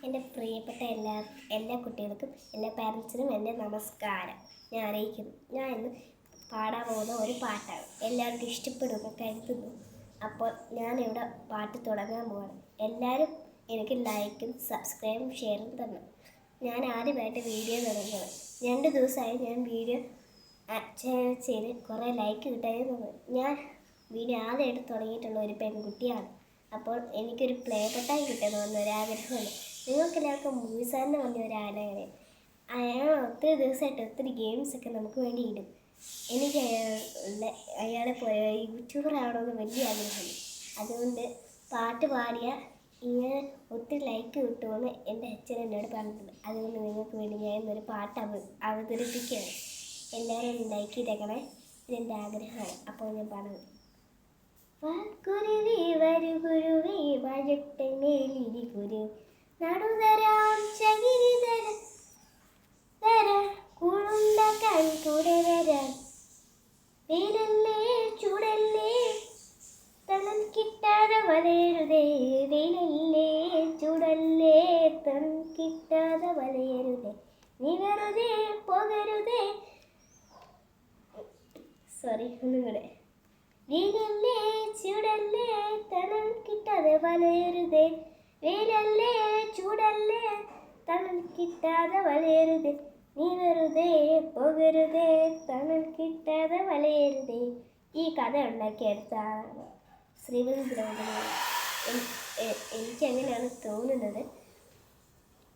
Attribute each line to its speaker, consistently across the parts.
Speaker 1: എൻ്റെ പ്രിയപ്പെട്ട എല്ലാ കുട്ടികൾക്കും എല്ലാ പാരൻസിനും എൻ്റെ നമസ്കാരം ഞാൻ അറിയിക്കുന്നു. ഞാൻ ഇന്ന് പാടാൻ പോകുന്ന ഒരു പാട്ടാണ്. എല്ലാവർക്കും ഇഷ്ടപ്പെടുമെന്ന് കരുതുന്നു. അപ്പോൾ ഞാനിവിടെ പാട്ട് തുടങ്ങാൻ പോവാണ്. എല്ലാവരും എനിക്ക് ലൈക്കും സബ്സ്ക്രൈബും ഷെയറും തന്നു. ഞാൻ ആദ്യമായിട്ട് വീഡിയോ തുടങ്ങുന്നത് 2 ദിവസമായി ഞാൻ വീഡിയോ ചെയ്ത് കുറേ ലൈക്ക് കിട്ടാൻ തോന്നുന്നു. ഞാൻ വീഡിയോ ആദ്യമായിട്ട് തുടങ്ങിയിട്ടുള്ള ഒരു പെൺകുട്ടിയാണ്. അപ്പോൾ എനിക്കൊരു പ്ലേ ബട്ടൺ കിട്ടണമെന്ന് ഒരാഗ്രഹമുണ്ട്. നിങ്ങൾക്കെല്ലാവർക്കും മൂവീസാറിന് വന്ന ഒരാഗ്രഹം. അയാൾ ഒത്തിരി ദിവസമായിട്ട് ഒത്തിരി ഗെയിംസൊക്കെ നമുക്ക് വേണ്ടി ഇടും. എനിക്ക് അയാളെ പോലെ യൂട്യൂബർ ആവണമെന്ന് വലിയ ആഗ്രഹമുണ്ട്. അതുകൊണ്ട് പാട്ട് പാടിയ ഇങ്ങനെ ഒത്തിരി ലൈക്ക് കിട്ടുമെന്ന് എൻ്റെ അച്ഛൻ എന്നോട് പറഞ്ഞിട്ടുണ്ട്. അതുകൊണ്ട് നിങ്ങൾക്ക് വേണ്ടി ഞാൻ ഇന്നൊരു പാട്ട് അവതരിപ്പിക്കുകയാണ്. എല്ലാവരും ലൈക്ക് ചെയ്തേക്കണേ. ഇതെൻ്റെ ആഗ്രഹമാണ്. അപ്പോൾ ഞാൻ പാടുന്നു. വാക്കുരുവി വരുകുരുവി വഴട്ടമേലിരി കുരു നടുതരാം ചകിരിതര കുളുണ്ട കൺകുടവരാൻ വെയിലല്ലേ ചൂടല്ലേ തണൽ കിട്ടാതെ വലയരുതേ. വെയിലല്ലേ ചൂടല്ലേ തണൽ കിട്ടാതെ വലയരുതേ. നീ വെറുതെ പോകരുതേ. ഒന്നുകൂടെ. വെയിലല്ലേ ചൂടല്ലേ തണൽ കിട്ടാതെ വലയരുതേ. വെയിലല്ലേ ചൂടല്ലേ തണൽ കിട്ടാതെ വലയരുതേ. നീ വെറുതെ പോകരുതേ. തണൽ കിട്ടാതെ വലയരുതേ. ഈ കഥ ഉണ്ടാക്കിയെടുത്താണ് ശ്രീമതി ദ്രൗപദി. എനിക്കങ്ങനെയാണ് തോന്നുന്നത്.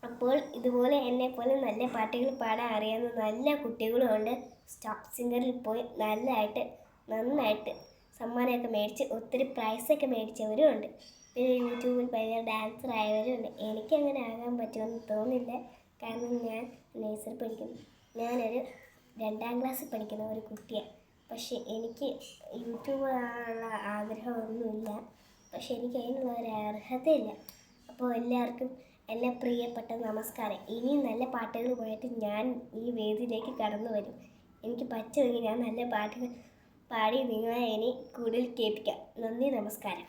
Speaker 1: അപ്പോൾ ഇതുപോലെ എന്നെപ്പോലെ നല്ല പാട്ടുകൾ പാടാൻ അറിയാവുന്ന നല്ല കുട്ടികളും ഉണ്ട്. സ്റ്റാർ സിംഗറിൽ പോയി നന്നായിട്ട് സമ്മാനമൊക്കെ മേടിച്ച് ഒത്തിരി പ്രൈസൊക്കെ മേടിച്ചവരും ഉണ്ട്. പിന്നെ യൂട്യൂബിൽ ഭയങ്കര ഡാൻസർ ആയവരും ഉണ്ട്. എനിക്കങ്ങനെ ആകാൻ പറ്റുമെന്ന് തോന്നില്ല. കാരണം ഞാൻ നേഴ്സറി പഠിക്കുന്നു. ഞാനൊരു 2ാം ക്ലാസ്സിൽ പഠിക്കുന്ന ഒരു കുട്ടിയാണ്. പക്ഷേ എനിക്ക് യൂട്യൂബ് ആകാനുള്ള ആഗ്രഹമൊന്നുമില്ല. പക്ഷെ എനിക്ക് അതിനുള്ള ഒരു അർഹതയില്ല. അപ്പോൾ എല്ലാവർക്കും എൻ്റെ പ്രിയപ്പെട്ട നമസ്കാരം. ഇനിയും നല്ല പാട്ടുകളുമായിട്ട് ഞാൻ ഈ വേദിയിലേക്ക് കടന്നു വരും. എനിക്ക് പറ്റുമെങ്കിൽ ഞാൻ നല്ല പാട്ടുകൾ പാടി നിങ്ങളെ ഇനി കൂടുതൽ കേൾപ്പിക്കാം. നന്ദി, നമസ്കാരം.